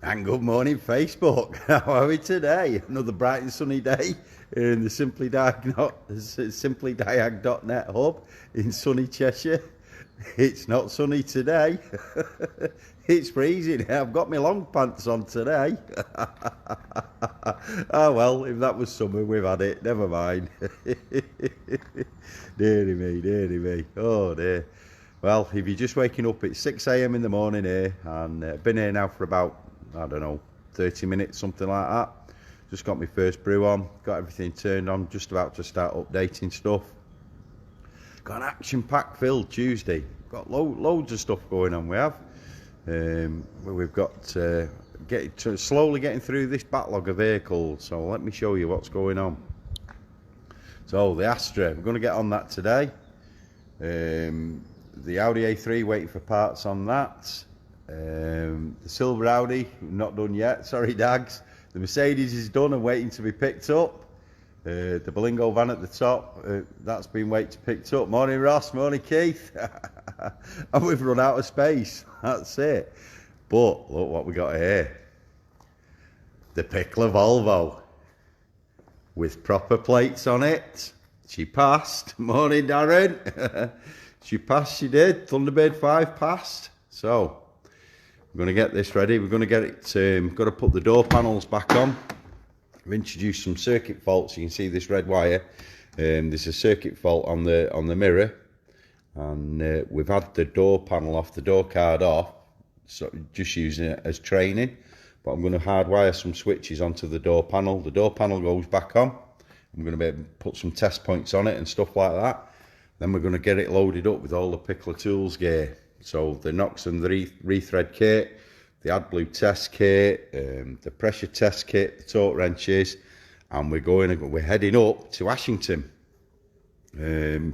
And good morning, Facebook. How are we today? Another bright and sunny day here in the SimplyDiag.net hub in sunny Cheshire. It's not sunny today. It's freezing. I've got my long pants on today. Oh well, if that was summer, we've had it. Never mind. Deary me. Oh dear. Well, if you're just waking up, it's 6 a.m. in the morning here, and been here now for about, I don't know, 30 minutes, something like that. Just got my first brew on, got everything turned on, just about to start updating stuff. Got an action-packed filled Tuesday. Got loads of stuff going on. We have. We've got slowly getting through this backlog of vehicles. So let me show you what's going on. So the Astra, we're going to get on that today. The Audi A3, waiting for parts on that. The silver Audi, not done yet, sorry Dags. The Mercedes is done and waiting to be picked up. The Berlingo van at the top, that's been waiting to be picked up. Morning Ross, morning Keith. And we've run out of space, that's it. But look what we got here. The Pickler Volvo with proper plates on it. She passed. Morning Darren. She passed, she did. Thunderbird 5 passed. So we're going to get this ready. We're going to get it, got to put the door panels back on. I've introduced some circuit faults. You can see this red wire. There's a circuit fault on the mirror, and we've had the door panel off, the door card off, so just using it as training. But I'm going to hardwire some switches onto the door panel. The door panel goes back on. I'm going to be able to put some test points on it and stuff like that. Then we're going to get it loaded up with all the Pickler Tools gear. So the Knox and the rethread kit, the AdBlue test kit, the pressure test kit, the torque wrenches, and we're heading up to Ashington. We're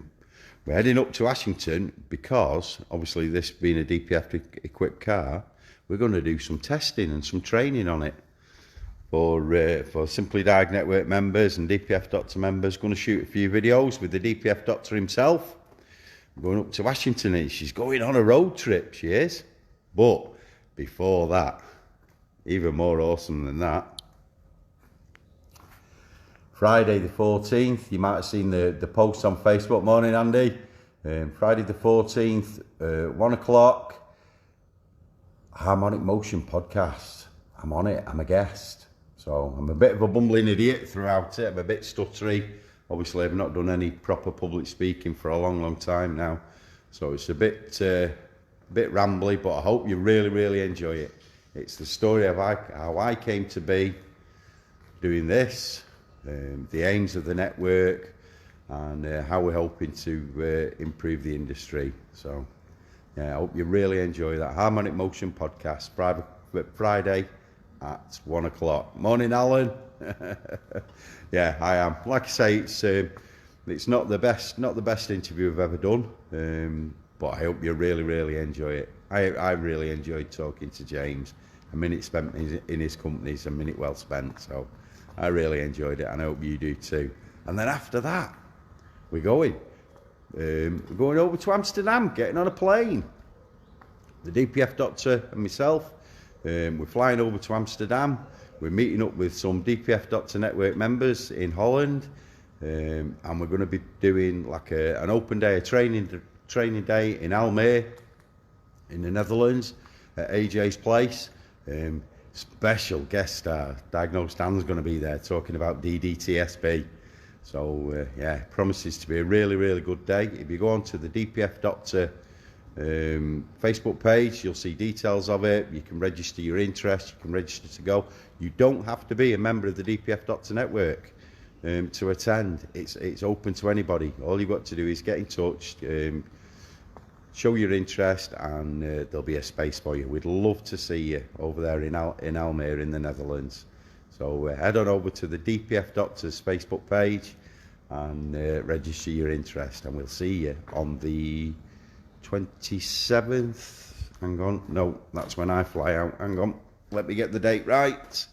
heading up to Ashington because obviously this being a DPF equipped car, we're going to do some testing and some training on it for SimplyDiag Network members and DPF Doctor members. Going to shoot a few videos with the DPF Doctor himself. We're going up to Washington, and she's going on a road trip, she is. But before that, even more awesome than that, Friday the 14th, you might have seen the post on Facebook. Morning Andy. Friday the 14th, 1 o'clock, Harmonic Motion podcast. I'm on it, I'm a guest. So I'm a bit of a bumbling idiot throughout it. I'm a bit stuttery. Obviously, I've not done any proper public speaking for a long time now. So it's a bit rambly, but I hope you really enjoy it. It's the story of how I came to be doing this, the aims of the network, and how we're hoping to improve the industry. So yeah, I hope you really enjoy that. Harmonic Motion podcast, Friday at 1 o'clock. Morning, Alan. Yeah, I am. Like I say, it's not the best interview I've ever done, but I hope you really enjoy it. I really enjoyed talking to James. A minute spent in his company is a minute well spent. So I really enjoyed it, and I hope you do too. And then after that, we're going over to Amsterdam, getting on a plane. The DPF Doctor and myself. We're flying over to Amsterdam. We're meeting up with some DPF Doctor Network members in Holland, and we're going to be doing like an open day, a training day in Almere, in the Netherlands, at AJ's place. Special guest star, Diagnostics Dan's going to be there talking about DDTSB. So yeah, promises to be a really good day. If you go on to the DPF Doctor Facebook page, you'll see details of it. You can register your interest, you can register to go. You don't have to be a member of the DPF Doctor Network to attend. It's open to anybody. All you've got to do is get in touch, show your interest, and there'll be a space for you. We'd love to see you over there in Almere in the Netherlands. So head on over to the DPF Doctor's Facebook page and register your interest, and we'll see you on the 27th. Hang on, no, that's when I fly out. Hang on, let me get the date right.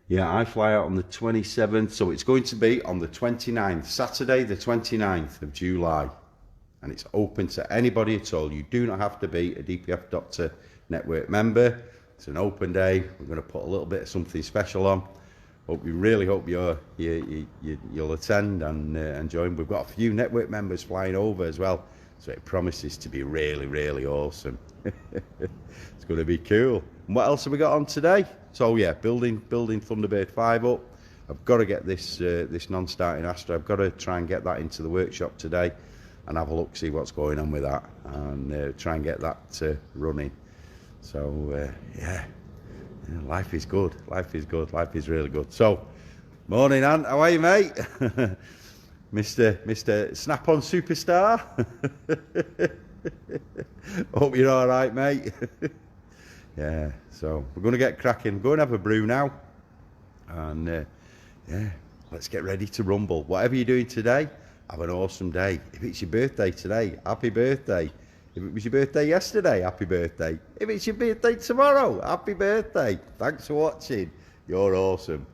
Yeah, I fly out on the 27th, so it's going to be on the 29th, Saturday the 29th of July. And it's open to anybody at all. You do not have to be a DPF Doctor Network member. It's an open day. We're going to put a little bit of something special on. Really hope you'll attend and join. We've got a few network members flying over as well, so it promises to be really awesome. It's going to be cool. And what else have we got on today? So yeah, building Thunderbird 5 up. I've got to get this non-starting Astra. I've got to try and get that into the workshop today and have a look, see what's going on with that, and try and get that running. So yeah, life is good. Life is good. Life is really good. So, morning, Ant. How are you, mate? Mr. Snap-on Superstar. Hope you're all right, mate. Yeah. So we're going to get cracking. Go and have a brew now, and yeah, let's get ready to rumble. Whatever you're doing today, have an awesome day. If it's your birthday today, happy birthday. If it was your birthday yesterday, happy birthday. If it's your birthday tomorrow, happy birthday. Thanks for watching. You're awesome.